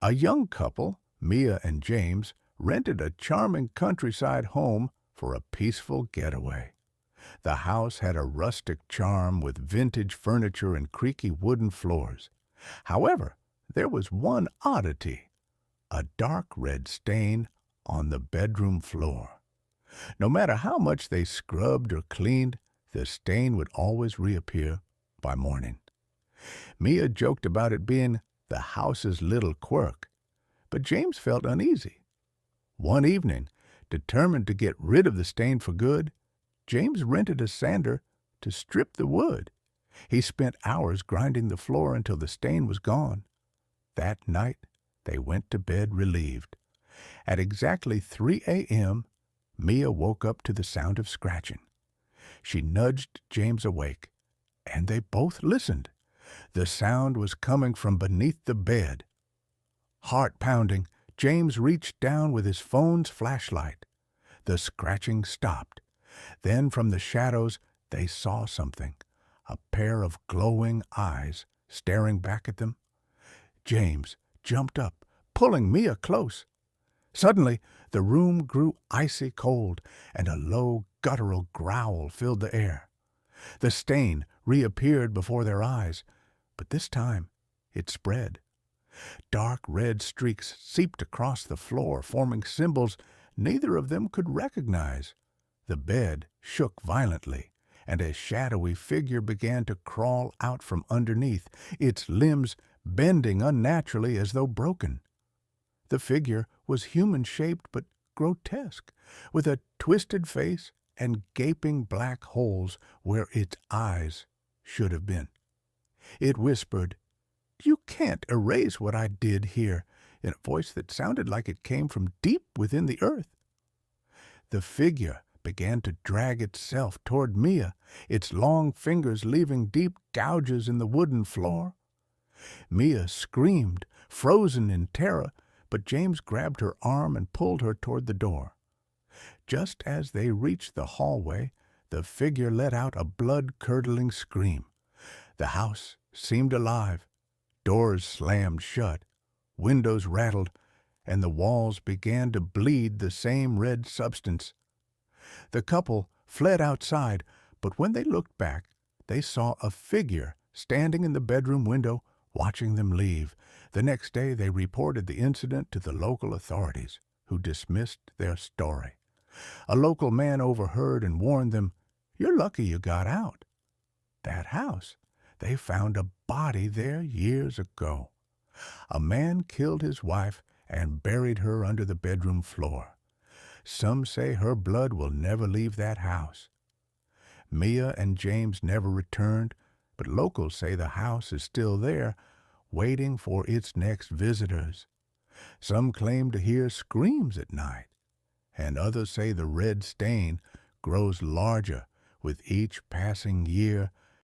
A young couple, Mia and James, rented a charming countryside home for a peaceful getaway. The house had a rustic charm with vintage furniture and creaky wooden floors. However, there was one oddity, a dark red stain on the bedroom floor. No matter how much they scrubbed or cleaned, the stain would always reappear by morning. Mia joked about it being the house's little quirk, but James felt uneasy. One evening, determined to get rid of the stain for good, James rented a sander to strip the wood. He spent hours grinding the floor until the stain was gone. That night, they went to bed relieved. At exactly 3 a.m., Mia woke up to the sound of scratching. She nudged James awake, and they both listened. The sound was coming from beneath the bed. Heart pounding, James reached down with his phone's flashlight. The scratching stopped. Then from the shadows they saw something, a pair of glowing eyes staring back at them. James jumped up, pulling Mia close. Suddenly, the room grew icy cold, and a low, guttural growl filled the air. The stain reappeared before their eyes, but this time it spread. Dark red streaks seeped across the floor, forming symbols neither of them could recognize. The bed shook violently, and a shadowy figure began to crawl out from underneath, its limbs bending unnaturally as though broken. The figure was human-shaped but grotesque, with a twisted face and gaping black holes where its eyes should have been. It whispered, "You can't erase what I did here," in a voice that sounded like it came from deep within the earth. The figure began to drag itself toward Mia, its long fingers leaving deep gouges in the wooden floor. Mia screamed, frozen in terror, but James grabbed her arm and pulled her toward the door. Just as they reached the hallway, the figure let out a blood-curdling scream. The house seemed alive. Doors slammed shut, windows rattled, and the walls began to bleed the same red substance. The couple fled outside, but when they looked back, they saw a figure standing in the bedroom window, watching them leave. The next day they reported the incident to the local authorities, who dismissed their story. A local man overheard and warned them, "You're lucky you got out." That house, they found a body there years ago. A man killed his wife and buried her under the bedroom floor. Some say her blood will never leave that house. Mia and James never returned, but locals say the house is still there, waiting for its next visitors. Some claim to hear screams at night, and others say the red stain grows larger with each passing year